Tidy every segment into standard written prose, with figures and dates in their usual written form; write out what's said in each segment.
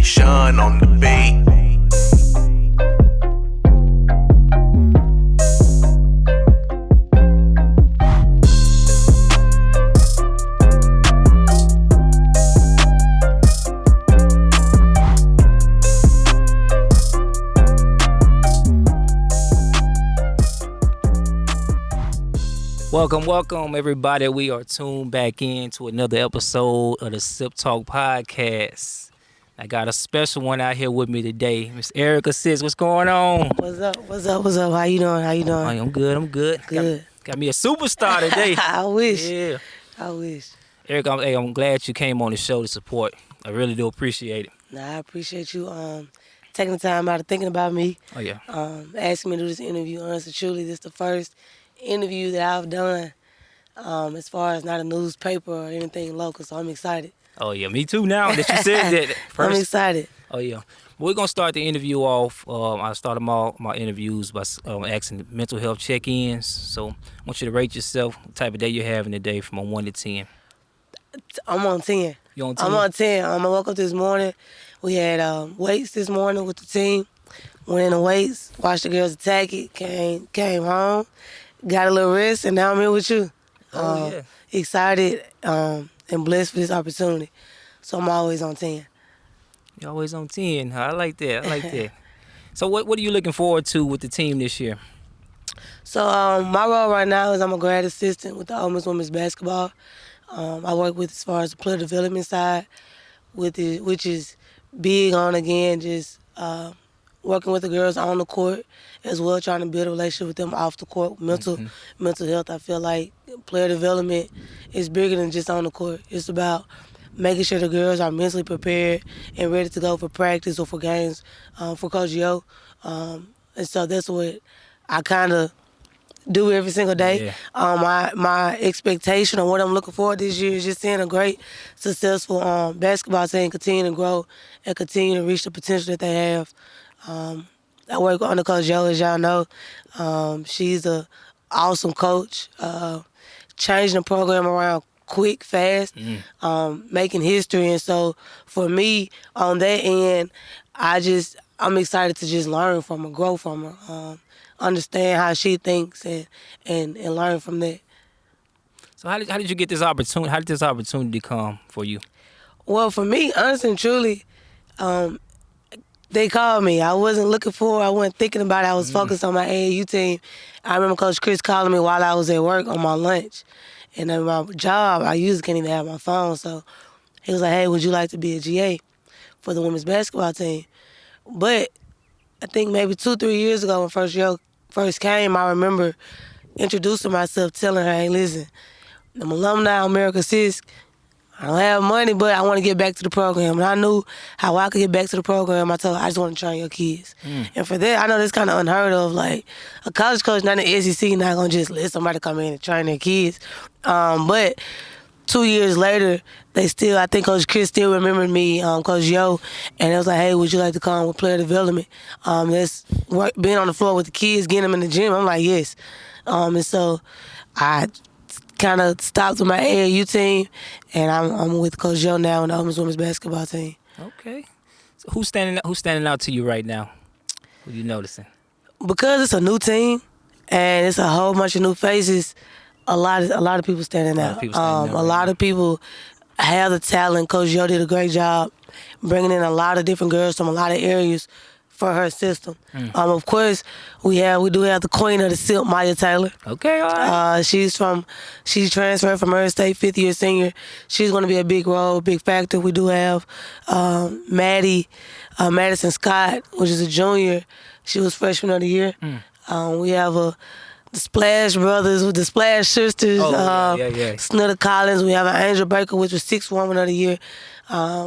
Sean on the beat. Welcome, everybody. We are tuned back in to another episode of the Sip Talk Podcast. I got a special one out here with me today, Miss Erika SIsk. What's going on? What's up? How you doing? I'm good. Good. Got me a superstar today. I wish. Yeah. I wish. Erika, I'm glad you came on the show to support. I really do appreciate it. Nah, I appreciate you taking the time out of thinking about me. Oh, yeah. Asking me to do this interview. Honestly, truly, this is the first interview that I've done as far as not a newspaper or anything local, so I'm excited. Oh, yeah. Me too now that you said that. First. I'm excited. Oh, yeah. We're going to start the interview off. I started my interviews by asking mental health check-ins. So I want you to rate yourself, what type of day you're having today from a 1 to 10. I'm on 10. You on 10? I'm on 10. I woke up this morning. We had weights this morning with the team. Went in the weights, watched the girls attack it, came home, got a little rest, and now I'm here with you. Yeah. Excited and blessed for this opportunity. So I'm always on 10. You're always on 10. I like that. So what are you looking forward to with the team this year? So my role right now is I'm a grad assistant with the OleMiss women's basketball. I work with as far as the player development side, which is big on, again, just working with the girls on the court as well, trying to build a relationship with them off the court. Mental health, I feel like player development is bigger than just on the court. It's about making sure the girls are mentally prepared and ready to go for practice or for games for Coach Yo. And so that's what I kind of do every single day. Yeah. My expectation of what I'm looking for this year is just seeing a great, successful basketball team continue to grow and continue to reach the potential that they have. I work under Coach Yo, as y'all know. She's an awesome coach, changing the program around quick, fast, making history. And so for me, on that end, I'm excited to just learn from her, grow from her, understand how she thinks and learn from that. So how did you get this opportunity? How did this opportunity come for you? Well, for me, honestly and truly, they called me. I wasn't looking for it. I wasn't thinking about it. I was focused on my AAU team. I remember Coach Chris calling me while I was at work on my lunch. And at my job, I usually can't even have my phone. So he was like, hey, would you like to be a GA for the women's basketball team? But I think maybe 2-3 years ago when first came, I remember introducing myself, telling her, hey, listen, I'm alumni of Erika SIsk. I don't have money, but I want to get back to the program. And I knew how I could get back to the program. I told her, I just want to train your kids. And for that, I know that's kind of unheard of. Like, a college coach, not in the SEC, not going to just let somebody come in and train their kids. But 2 years later, I think Coach Chris still remembered me, Coach Yo, and it was like, hey, would you like to come with player development? Being on the floor with the kids, getting them in the gym. I'm like, yes. And so I kind of stopped with my AAU team, and I'm with Coach Yo now on the OleMiss women's basketball team. Okay. So who's standing out to you right now? Who you noticing? Because it's a new team and it's a whole bunch of new faces, a lot of people standing out. A lot of people have the talent. Coach Yo did a great job bringing in a lot of different girls from a lot of areas for her system. Of course, we do have the queen of the silk, Maya Taylor. Okay, all right. She transferred from her state, 5th-year senior. She's going to be a big role, big factor. We do have Madison Scott, which is a junior. She was freshman of the year. We have the Splash Brothers with the Splash Sisters. Snutter Collins. We have an Angel Baker, which was 6th woman of the year.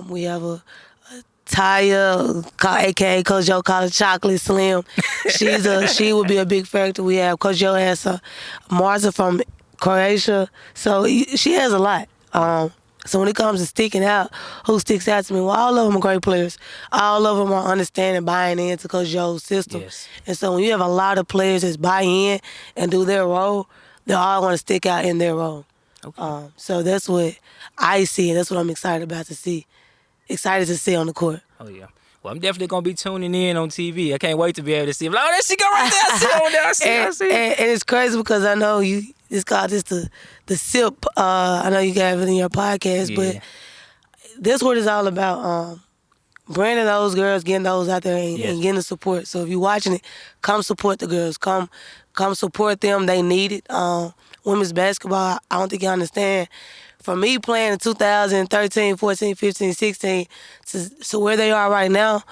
We have a Taya, a.k.a. Coach Yo, called her Chocolate Slim. She would be a big factor. We have Coach Yo has Martha from Croatia. So she has a lot. So when it comes to sticking out, who sticks out to me? Well, all of them are great players. All of them are understanding, buying into Coach Yo's system. Yes. And so when you have a lot of players that buy in and do their role, they all want to stick out in their role. Okay. So that's what I see, and that's what I'm excited about to see excited to see on the court. Oh yeah. Well, I'm definitely gonna be tuning in on TV. I can't wait to be able to see. Like, oh, there she go right there. I see her on there. I see. And it's crazy because I know you. It's called just the sip. I know you have it in your podcast, but Yeah. this what it's all about. Branding those girls, getting those out there, and, Yes. and getting the support. So if you're watching it, come support the girls. Come support them. They need it. Women's basketball, I don't think you understand. For me playing in 2013, 14, 15, 16, to where they are right now,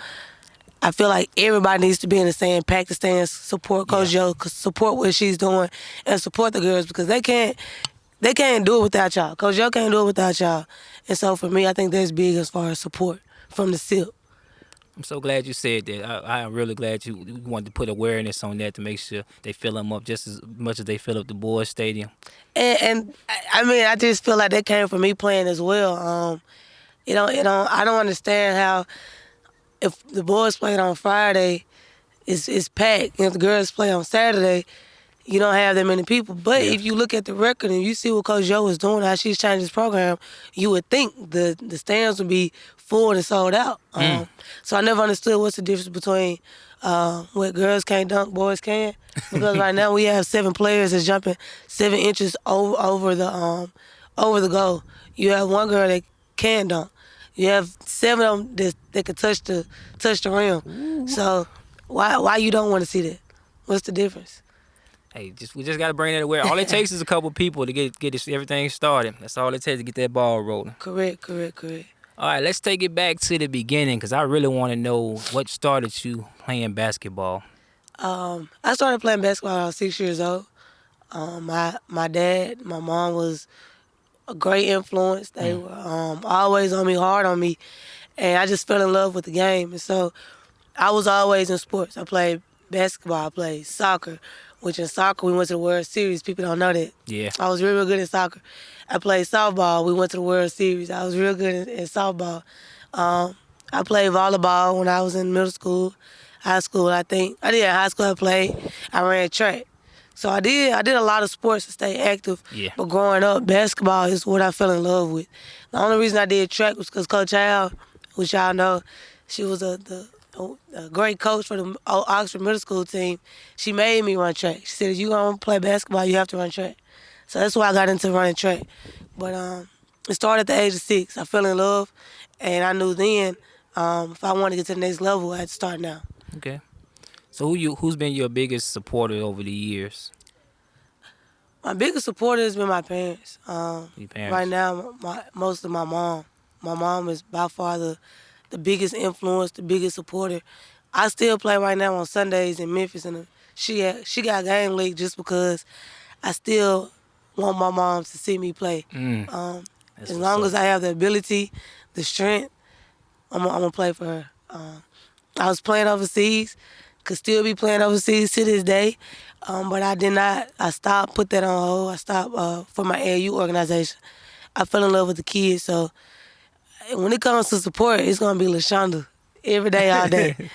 I feel like everybody needs to be in the same practice stand, support Coach Joe, support what she's doing, and support the girls because they can't do it without y'all. Coach Joe can't do it without y'all. And so for me, I think that's big as far as support from the SIP. I'm so glad you said that. I'm really glad you wanted to put awareness on that to make sure they fill them up just as much as they fill up the boys' stadium. And I mean, I just feel like that came from me playing as well. I don't understand how if the boys played on Friday, it's packed. And if the girls play on Saturday, you don't have that many people. But if you look at the record and you see what Coach Joe is doing, how she's changed his program, you would think the stands would be full and sold out. So I never understood what's the difference between what girls can't dunk, boys can. Because right now we have 7 players that's jumping 7 inches over the goal. You have 1 girl that can dunk. You have 7 of them that can touch the rim. Ooh. So why you don't want to see that? What's the difference? Hey, we just gotta bring that aware. All it takes is a couple people to get this, everything started. That's all it takes to get that ball rolling. Correct. All right, let's take it back to the beginning because I really want to know what started you playing basketball. I started playing basketball when I was 6 years old. My dad, my mom was a great influence. They were always on me, hard on me, and I just fell in love with the game. And so I was always in sports. I played basketball, I played soccer, which in soccer we went to the World Series. People don't know that. Yeah. I was real good at soccer. I played softball. We went to the World Series. I was real good at softball. I played volleyball when I was in middle school, high school. I think I did high school. I ran track. So I did a lot of sports to stay active. Yeah. But growing up, basketball is what I fell in love with. The only reason I did track was because Coach Al, which y'all know, she was a great coach for the Oxford Middle School team. She made me run track. She said, if you gonna play basketball, you have to run track. So that's why I got into running track. But it started at the age of 6. I fell in love, and I knew then if I wanted to get to the next level, I had to start now. Okay. So who's been your biggest supporter over the years? My biggest supporter has been my parents. Your parents. Right now, mostly my mom. My mom is by far the biggest influence, the biggest supporter. I still play right now on Sundays in Memphis, and she got game league just because I still want my mom to see me play. As long as I have the ability, the strength, I'm gonna play for her. I was playing overseas, could still be playing overseas to this day, but I did not. I stopped, put that on hold. I stopped for my AAU organization. I fell in love with the kids, so when it comes to support, it's gonna be LaShonda every day, all day.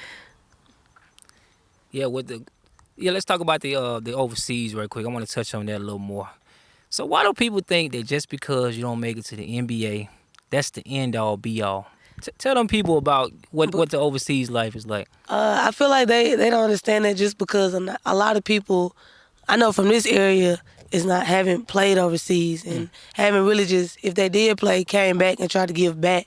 Let's talk about the overseas real quick. I want to touch on that a little more. So why do people think that just because you don't make it to the NBA, that's the end all be all? Tell them people about what the overseas life is like. I feel like they don't understand that just because a lot of people I know from this area haven't played overseas and haven't really just, if they did play, came back and tried to give back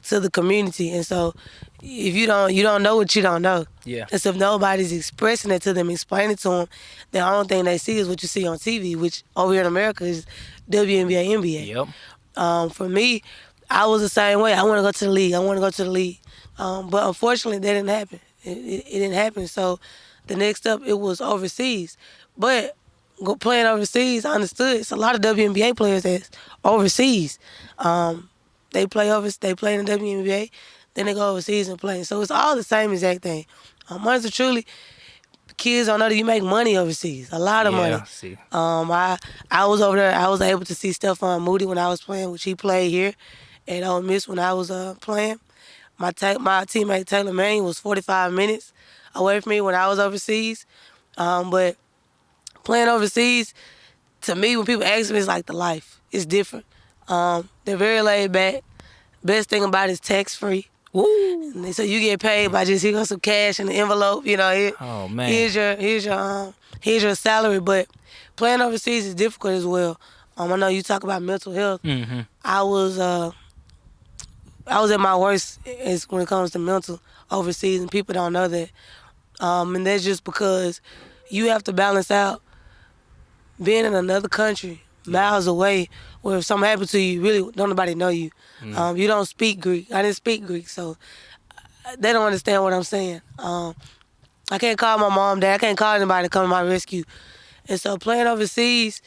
to the community. And so if you don't know what you don't know. Yeah. And so if nobody's expressing it to them, explaining to them, the only thing they see is what you see on TV, which over here in America is WNBA, NBA. Yep. For me, I was the same way. I want to go to the league. But unfortunately, that didn't happen. It didn't happen. So the next step, it was overseas. But playing overseas, I understood. It's a lot of WNBA players that's overseas. They play in the WNBA, then they go overseas and play. So it's all the same exact thing. Honestly, truly, kids don't know that you make money overseas. A lot of money. See. I was over there. I was able to see Stephon Moody when I was playing, which he played here at OleMiss when I was playing. My teammate Taylor Manning was 45 minutes away from me when I was overseas. But playing overseas, to me, when people ask me, it's like the life. It's different. They're very laid back. Best thing about it is tax free. Woo. So you get paid by just here goes some cash in the envelope. Oh man. Here's your salary. But playing overseas is difficult as well. I know you talk about mental health. Mm-hmm. I was at my worst when it comes to mental overseas, and people don't know that. And that's just because you have to balance out being in another country, miles away, where if something happens to you, really don't nobody know you. You don't speak Greek. I didn't speak Greek, so they don't understand what I'm saying. I can't call my mom, dad. I can't call anybody to come to my rescue. And so playing overseas,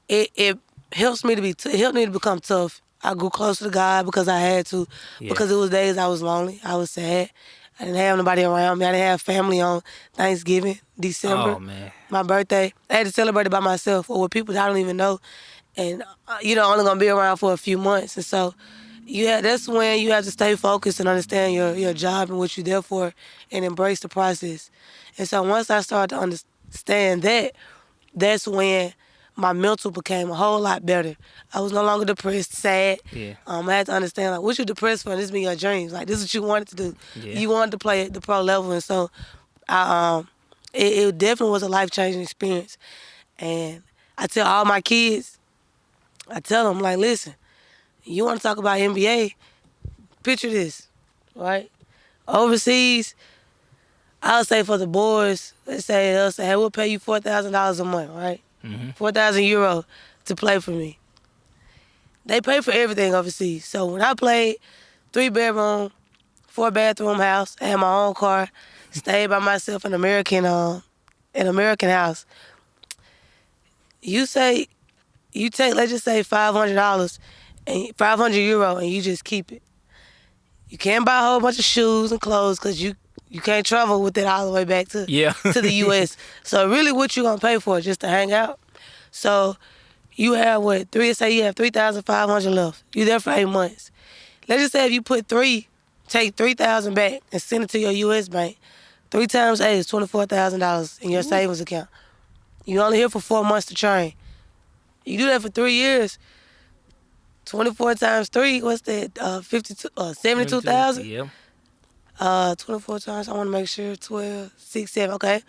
it helps me to it helped me to become tough. I grew closer to God because I had to. Yeah. Because it was days I was lonely. I was sad. I didn't have nobody around me. I didn't have family on Thanksgiving, December, Oh man. my birthday. I had to celebrate it by myself or with people that I don't even know. And, only going to be around for a few months. And so, that's when you have to stay focused and understand your job and what you're there for and embrace the process. And so once I started to understand that, that's when my mental became a whole lot better. I was no longer depressed, sad. Yeah. I had to understand, like, what you depressed for? This been your dreams. Like, this is what you wanted to do. Yeah. You wanted to play at the pro level. And so it definitely was a life-changing experience. And I tell all my kids, I tell them, like, listen, you want to talk about NBA, picture this, right? Overseas, I'll say for the boys, let's say they'll say, hey, we'll pay you $4,000 a month, right? Mm-hmm. 4,000 euro to play for me. They pay for everything overseas. So when I played 3-bedroom, 4-bathroom house, I had my own car, stayed by myself in an American house. You take, let's just say $500 and 500 euro, and you just keep it. You can't buy a whole bunch of shoes and clothes because you can't travel with it all the way back to the U.S. So really what you going to pay for is just to hang out. So you have you have 3,500 left. You there for 8 months. Let's just say if you take 3,000 back and send it to your U.S. bank, 3 times 8 is $24,000 in your savings account. You only here for 4 months to train. You do that for 3 years, 24 times 3, what's that? 72,000? Yeah. 24 times, I want to make sure, 12, 6, 7, okay.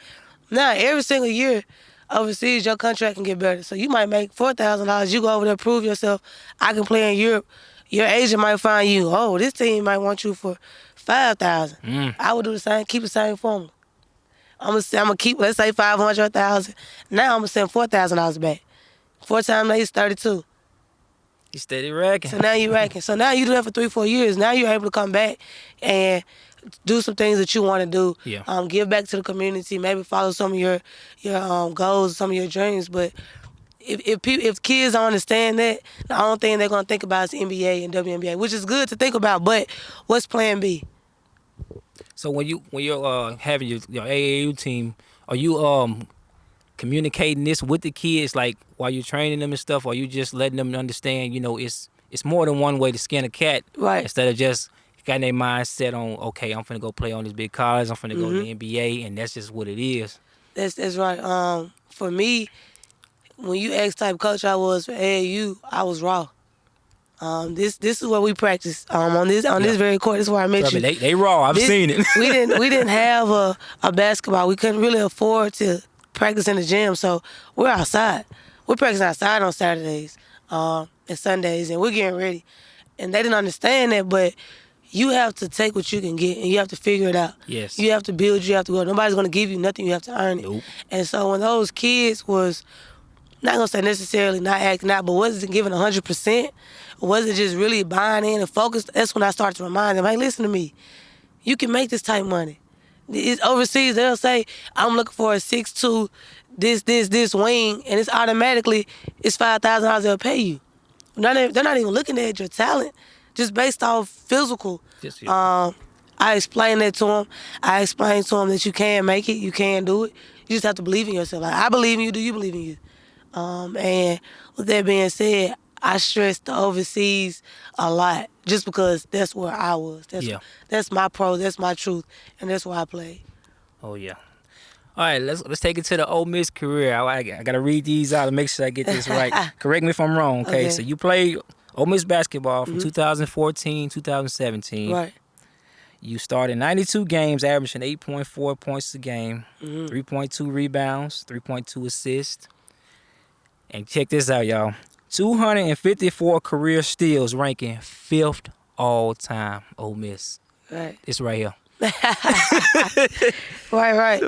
Now, every single year overseas, your contract can get better. So you might make $4,000. You go over there, prove yourself. I can play in Europe. Your agent might find you, oh, this team might want you for $5,000. I would do the same, keep the same formula. I'm gonna keep, let's say 500 or 1,000. Now I'm gonna send $4,000 back. 4 times 8 is 32. You steady racking. So now you racking. So now you do that for 3-4 years. Now you're able to come back and do some things that you want to do. Yeah. Give back to the community. Maybe follow some of your goals, some of your dreams. But if kids don't understand that, the only thing they're gonna think about is NBA and WNBA, which is good to think about. But what's Plan B? So when you're having your AAU team, are you communicating this with the kids, like while you're training them and stuff, or are you just letting them understand, it's more than one way to skin a cat, Right. Instead of just getting their mind set on, okay, I'm finna go play on this big college, I'm finna go to the NBA, and that's just what it is. That's right. For me, when you asked type of coach I was for AAU, I was raw. This is what we practice on this very court. This is where I met you. They raw. I've seen it. we didn't have a basketball. We couldn't really afford to practice in the gym, so we're outside. We're practicing outside on Saturdays and Sundays, and we're getting ready. And they didn't understand that, but you have to take what you can get, and you have to figure it out. Yes. You have to build. You have to go. Nobody's gonna give you nothing. You have to earn it. Nope. And so when those kids was not gonna say necessarily not acting out, but wasn't giving 100%, wasn't just really buying in and focused, that's when I started to remind them, hey, listen to me. You can make this type money. It's overseas, they'll say, I'm looking for a 6'2", this wing, and it's automatically, it's $5,000 they'll pay you. They're not even looking at your talent, just based off physical. I explained that to them. I explained to them that you can make it, you can do it. You just have to believe in yourself. Like, I believe in you, do you believe in you? And with that being said, I stress the overseas a lot just because that's where I was. That's my pro, that's my truth, and that's where I played. Oh yeah. All right, let's take it to the OleMiss career. I gotta read these out to make sure I get this right. Correct me if I'm wrong. Okay, so you played Ole Miss basketball from 2014, 2017. Right. You started 92 games, averaging 8.4 points a game, 3.2 rebounds, 3.2 assists. And check this out, y'all. 254 career steals, ranking 5th all time. Ole Miss. Right. It's right here. Right.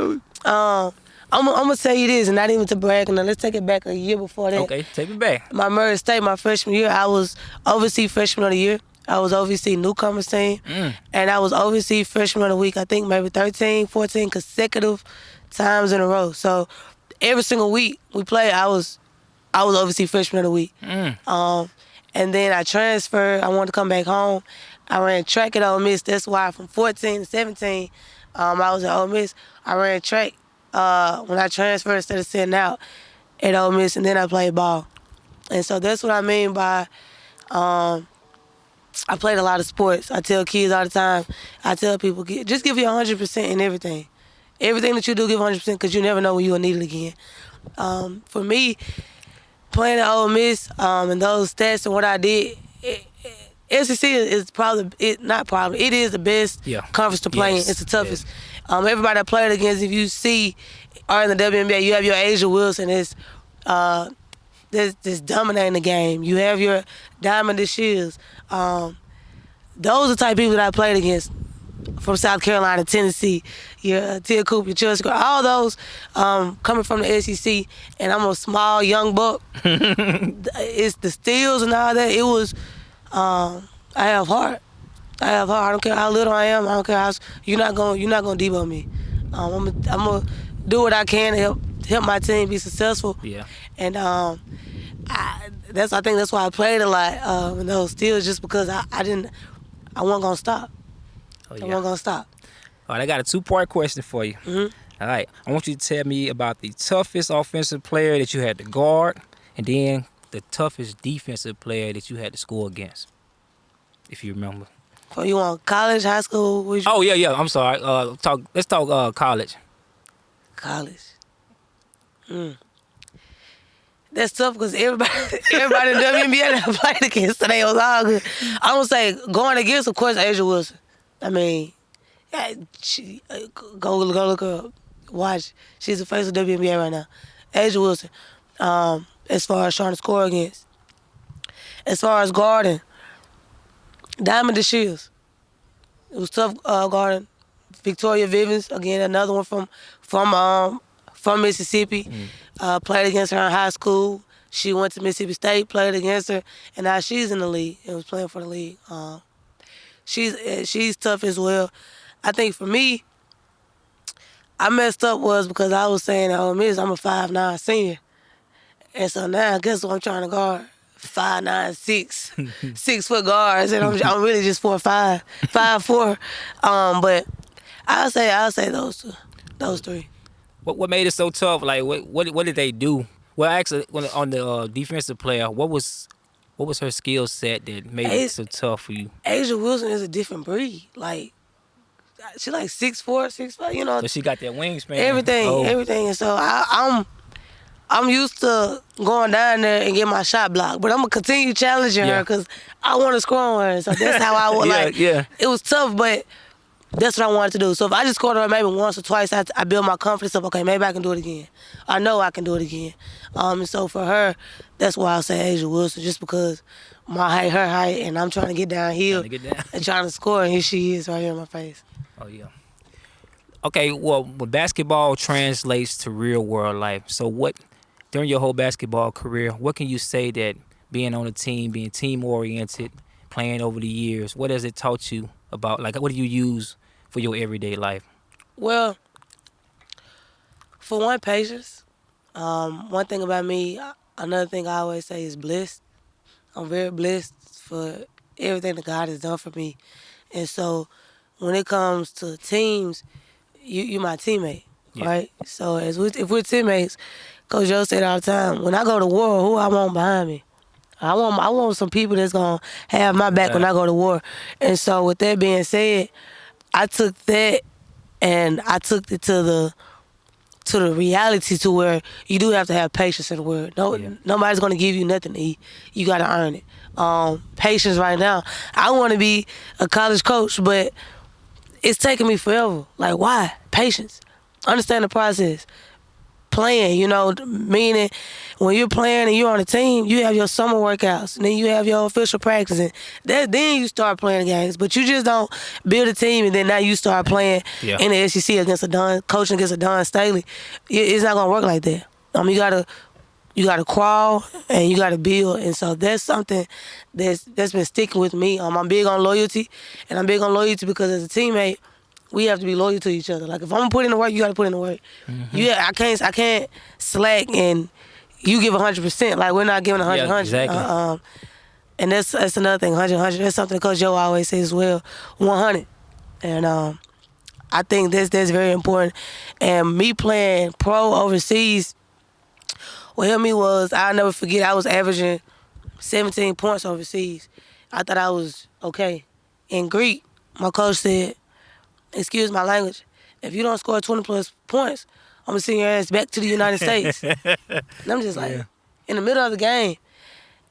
I'm gonna tell you this, and not even to brag. Now let's take it back a year before that. Okay, take me back. My Murray State, my freshman year, I was overseas freshman of the year. I was overseas newcomers team, and I was overseas freshman of the week. I think maybe 13, 14 consecutive times in a row. So every single week we played, I was overseas freshman of the week. And then I transferred. I wanted to come back home. I ran track at Ole Miss. That's why from 14 to 17, I was at Ole Miss. I ran track when I transferred instead of sitting out at Ole Miss, and then I played ball. And so that's what I mean by I played a lot of sports. I tell kids all the time, I tell people, just give you 100% in everything. Everything that you do, give 100% because you never know when you'll need it again. For me, playing at Ole Miss and those stats and what I did, SEC is it is the best conference to play in. It's the toughest. Everybody I played against, if you see, are in the WNBA, you have your Asia Wilson that's dominating the game. You have your Diamond DeShields. Those are the type of people that I played against from South Carolina, Tennessee, your Tia Cooper, your Chelsea, all those coming from the SEC, and I'm a small young buck. It's the steals and all that. It was, I have heart. I don't care how little I am. I don't care how you're not gonna debug me. I'm gonna do what I can to help my team be successful. Yeah. And I think that's why I played a lot in those steals, just because I wasn't gonna stop. Oh, yeah. I wasn't gonna stop. All right, I got a 2-part question for you. All right, I want you to tell me about the toughest offensive player that you had to guard, and then the toughest defensive player that you had to score against, if you remember. So you want college, high school? Oh yeah. I'm sorry. Let's talk college. College. That's tough because everybody in WNBA that I played against today was all good. I'm gonna say going against, of course, Asia Wilson. I mean, go look her up. Watch. She's the face of WNBA right now. Asia Wilson. As far as trying to score against. As far as guarding, Diamond DeShields. It was tough guarding. Victoria Vivens, again, another one from Mississippi. Played against her in high school. She went to Mississippi State, played against her, and now she's in the league and was playing for the league. She's tough as well. I think for me, I messed up was because I was saying at Ole Miss, I'm a 5'9" senior. And so now, guess what I'm trying to guard? 5'9", 6-foot guards, and I'm really just 4'5", 5'4". But I'll say those three. What made it so tough? Like what did they do? Well, actually, on the defensive player, what was her skill set that made it so tough for you? Asia Wilson is a different breed. Like she like 6'4", 6'5", you know. So she got that wingspan. Everything. And so I'm used to going down there and get my shot blocked, but I'm gonna continue challenging her because I want to score on her. So that's how I would It was tough, but that's what I wanted to do. So if I just scored on her maybe once or twice, I build my confidence up. Okay, maybe I can do it again. I know I can do it again. And so for her, that's why I say Asia Wilson, just because my height, her height, and I'm trying to get downhill and trying to score, and here she is right here in my face. Oh yeah. Okay, well, basketball translates to real world life. So during your whole basketball career, what can you say that being on a team, being team-oriented, playing over the years, what has it taught you about, like, what do you use for your everyday life? Well, for one, patience. One thing about me, another thing I always say is blessed. I'm very blessed for everything that God has done for me. And so when it comes to teams, you my teammate, right? So if we're teammates, Coach Joe said all the time, when I go to war, who I want behind me? I want some people that's gonna have my back when I go to war. And so with that being said, I took that and I took it to the reality to where you do have to have patience in the world. Nobody's gonna give you nothing to eat. You gotta earn it. patience right now. I want to be a college coach, but it's taking me forever. Like, why? Patience. Understand the process. Playing, meaning when you're playing and you're on a team, you have your summer workouts, and then you have your official practice, and then you start playing games. But you just don't build a team and then now you start playing Yeah. in the SEC against coaching against a Don Staley. It's not gonna work like that. You gotta crawl and you gotta build, and so that's something that's been sticking with me. I'm big on loyalty, and I'm big on loyalty because as a teammate, we have to be loyal to each other. Like, if I'm gonna put in the work, you gotta put in the work. Yeah, I can't slack and you give 100%. Like, we're not giving 100. Yeah, exactly. And that's another thing. 100. That's something Coach Joe always says as well. 100. And I think that's very important. And me playing pro overseas, what helped me was, I'll never forget, I was averaging 17 points overseas. I thought I was okay. In Greek, my coach said, excuse my language, if you don't score 20 plus points, I'm gonna send your ass back to the United States. And I'm just like, in the middle of the game,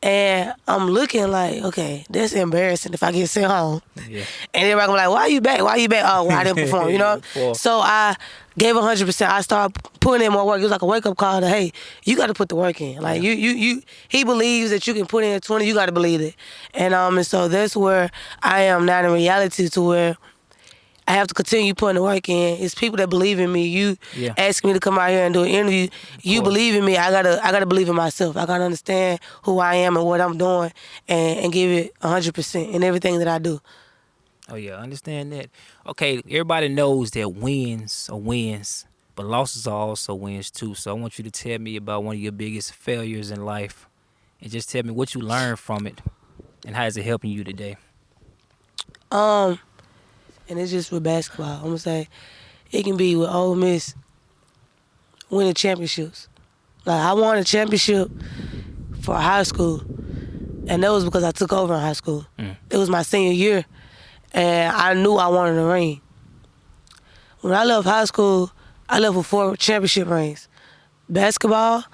and I'm looking like, okay, that's embarrassing if I get sent home. Yeah. And everybody gonna be like, why you back? Why you back? Oh, well, I didn't perform, So I gave 100%. I started putting in more work. It was like a wake-up call to, hey, you got to put the work in. Like, he believes that you can put in 20, you got to believe it. And so that's where I am now in reality, to where I have to continue putting the work in. It's people that believe in me. You asking me to come out here and do an interview. You believe in me. I gotta believe in myself. I gotta understand who I am and what I'm doing, and give it 100% in everything that I do. Oh, yeah, I understand that. Okay, everybody knows that wins are wins, but losses are also wins, too. So I want you to tell me about one of your biggest failures in life, and just tell me what you learned from it, and how is it helping you today? And it's just with basketball. I'm gonna say it can be with OleMiss winning championships. Like, I won a championship for high school, and that was because I took over in high school. It was my senior year, and I knew I wanted a ring. When I left high school, I left with 4 championship rings. Basketball,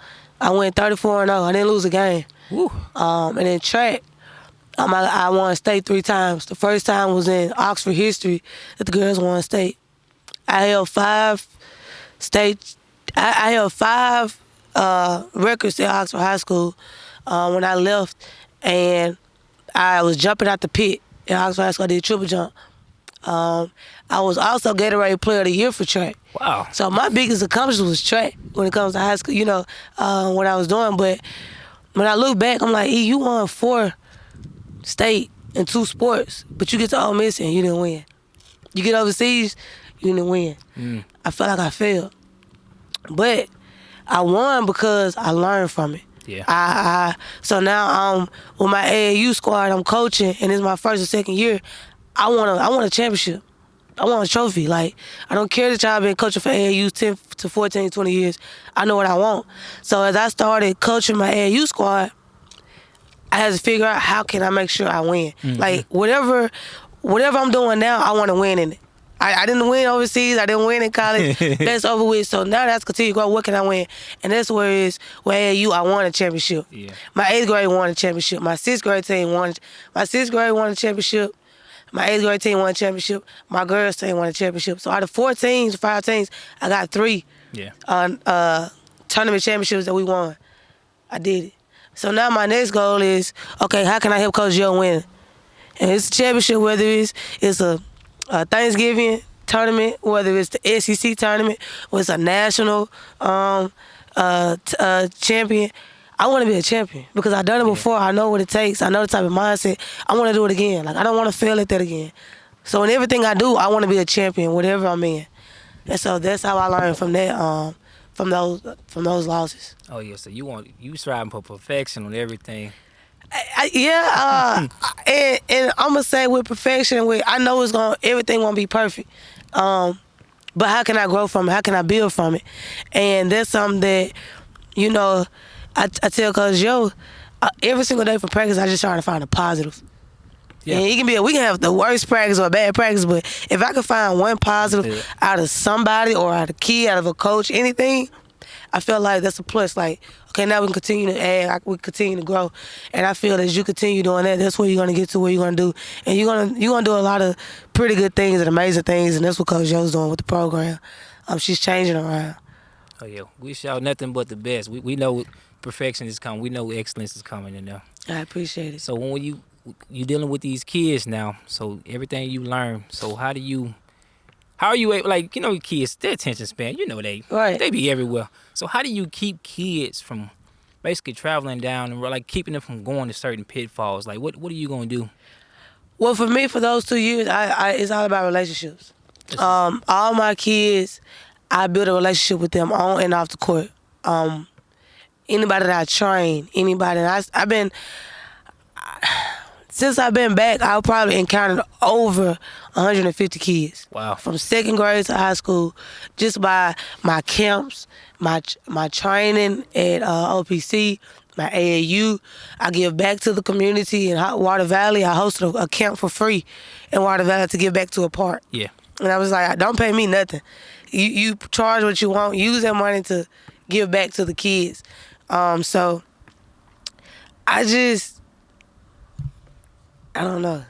I went 34-0. I didn't lose a game. And then track, I won state 3 times. The first time was in Oxford history that the girls won state. I held 5 state. I held 5 records at Oxford High School when I left, and I was jumping out the pit at Oxford High School. I did triple jump. I was also Gatorade Player of the Year for track. Wow. So my biggest accomplishment was track when it comes to high school, what I was doing. But when I look back, I'm like, you won 4 state in 2 sports, but you get to OleMiss and you didn't win. You get overseas, you didn't win. I felt like I failed. But I won because I learned from it. Yeah. So now with my AAU squad, I'm coaching, and it's my first or second year. I want a championship. I want a trophy. Like, I don't care that y'all been coaching for AAU 10 to 14, 20 years. I know what I want. So as I started coaching my AAU squad, I had to figure out, how can I make sure I win? Like, whatever I'm doing now, I want to win in it. I didn't win overseas. I didn't win in college. That's over with. So now that's continue to grow. What can I win? And that's where it is. Where AAU, I won a championship. Yeah. My 8th grade won a championship. My 6th grade team won. My 6th grade won a championship. My 8th grade team won a championship. My girls team won a championship. So out of 5 teams, I got 3 tournament championships that we won. I did it. So now my next goal is, okay, how can I help Coach Joe win? And it's a championship, whether it's a Thanksgiving tournament, whether it's the SEC tournament, or it's a national champion. I want to be a champion because I've done it before. I know what it takes. I know the type of mindset. I want to do it again. Like, I don't want to fail at that again. So in everything I do, I want to be a champion, whatever I'm in. And so that's how I learned from that, from those losses. Oh, yeah, so you striving for perfection on everything. And I'm gonna say with perfection, I know everything won't be perfect, but how can I grow from it? How can I build from it? And that's something that, I tell Coach Joe, every single day for practice, I just try to find a positive. Yeah. And we can have the worst practice or a bad practice, but if I can find one positive out of somebody or out of a kid, out of a coach, anything, I feel like that's a plus. Like, okay, now we can continue to add, we continue to grow, and I feel as you continue doing that, that's where you're gonna get to where you're gonna do, and you're gonna do a lot of pretty good things and amazing things, and that's what Coach Joe's doing with the program. She's changing around. Oh yeah, we show nothing but the best. We know perfection is coming. We know excellence is coming in there. I appreciate it. So when you dealing with these kids now, so everything you learn, so how are you able, like, you know, kids, their attention span, you know, they be everywhere. So how do you keep kids from basically traveling down and like keeping them from going to certain pitfalls? Like what are you gonna do? Well, for me, for those 2 years, it's all about relationships. All my kids, I build a relationship with them on and off the court. Anybody that I train, anybody, and since I've been back, I've probably encountered over 150 kids. Wow. From second grade to high school, just by my camps, my training at OPC, my AAU. I give back to the community in Water Valley. I hosted a camp for free in Water Valley to give back to a park. Yeah. And I was like, don't pay me nothing. You charge what you want. Use that money to give back to the kids. So I don't know.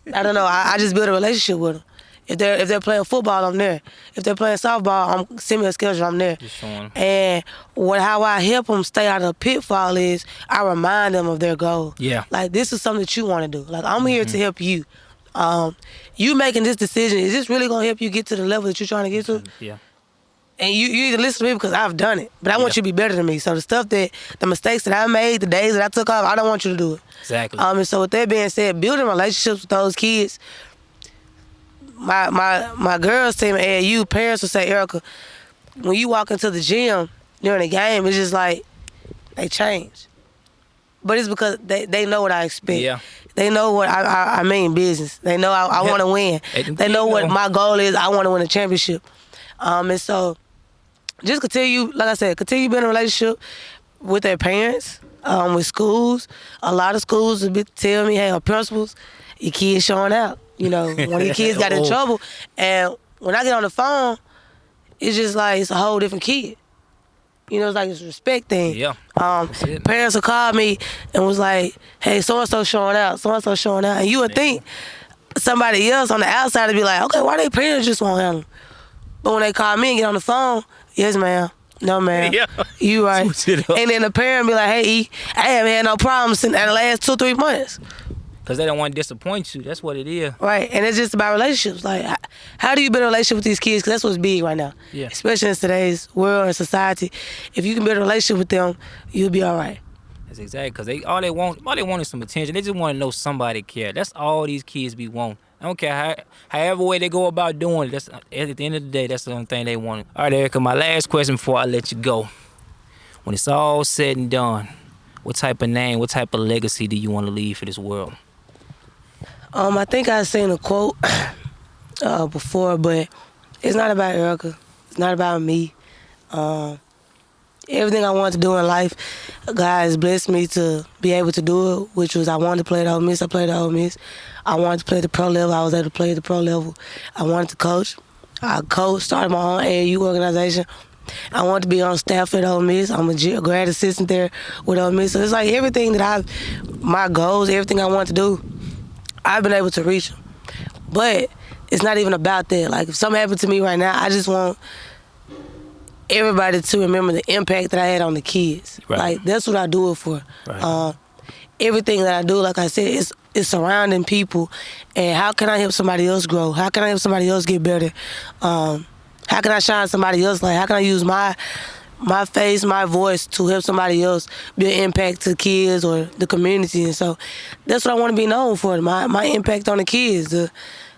I just build a relationship with them. If they're playing football, I'm there. If they're playing softball, send me a schedule, I'm there. Just showing them. And how I help them stay out of the pitfall is I remind them of their goal. Yeah. Like, this is something that you want to do. Like, I'm here to help you. You making this decision, is this really gonna help you get to the level that you're trying to get to? Yeah. And you need to listen to me because I've done it. But I want you to be better than me. So the mistakes that I made, the days that I took off, I don't want you to do it. Exactly. And so with that being said, building relationships with those kids, my girls team at AAU, parents will say, Erika, when you walk into the gym during the game, it's just like they change. But it's because they know what I expect. Yeah. They know what I mean business. They know I want to win. They know what my goal is. I want to win a championship. And so just continue, like I said, continue building a relationship with their parents, with schools. A lot of schools will tell me, hey, our principals, your kid's showing out. You know, one of your kids got in trouble. And when I get on the phone, it's just like it's a whole different kid. You know, it's like it's a respect thing. Yeah. Parents will call me and was like, hey, so-and-so showing out, so-and-so showing out. And you would think somebody else on the outside would be like, okay, why they parents just won't handle them? But when they call me and get on the phone, yes, ma'am. No, ma'am. Yeah. You right. And then the parent be like, hey, E, I haven't had no problems in the last 2-3 months. Because they don't want to disappoint you. That's what it is. Right. And it's just about relationships. Like, how do you build a relationship with these kids? Because that's what's big right now. Yeah. Especially in today's world and society. If you can build a relationship with them, you'll be all right. That's exactly. Because all they want is some attention. They just want to know somebody care. That's all these kids be wanting. I don't care however way they go about doing it. That's, at the end of the day, that's the only thing they want. All right, Erika, my last question before I let you go. When it's all said and done, what type of name, what type of legacy do you want to leave for this world? I think I've seen a quote before, but it's not about Erika. It's not about me. Everything I wanted to do in life, God has blessed me to be able to do it, which was I wanted to play at OleMiss. I played at OleMiss. I wanted to play at the pro level. I was able to play at the pro level. I wanted to coach. I coached, started my own AAU organization. I wanted to be on staff at OleMiss. I'm a grad assistant there with OleMiss. So it's like everything that my goals, everything I want to do, I've been able to reach them. But it's not even about that. Like, if something happened to me right now, I just want everybody to remember the impact that I had on the kids. Right. Like, that's what I do it for. Right. Everything that I do, like I said, is surrounding people. And how can I help somebody else grow? How can I help somebody else get better? How can I shine somebody else light? How can I use my face, my voice to help somebody else be an impact to kids or the community? And so that's what I want to be known for, my impact on the kids.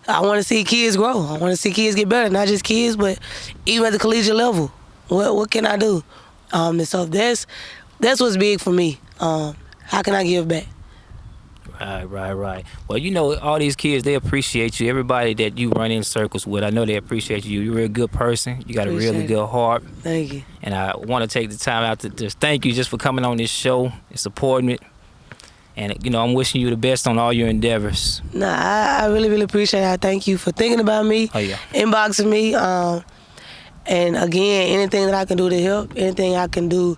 I want to see kids grow. I want to see kids get better, not just kids, but even at the collegiate level. What can I do? And so that's what's big for me. How can I give back? Right. Well, you know, all these kids, they appreciate you. Everybody that you run in circles with, I know they appreciate you. You're a good person. You got a really good heart. Thank you. And I want to take the time out to just thank you just for coming on this show and supporting it. And, you know, I'm wishing you the best on all your endeavors. Nah, I really, really appreciate it. I thank you for thinking about me, Oh, yeah. inboxing me. And again, anything that I can do to help, anything I can do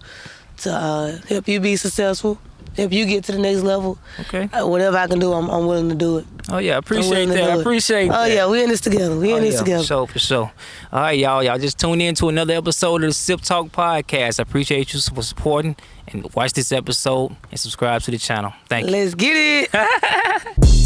to help you be successful, help you get to the next level. Okay. Whatever I can do, I'm willing to do it. Oh yeah, I appreciate that. I appreciate that. Oh yeah, we in this together. We in this together. For sure. All right, y'all. Y'all just tune in to another episode of the Sip Talk Podcast. I appreciate you for supporting and watch this episode and subscribe to the channel. Thank you. Let's get it.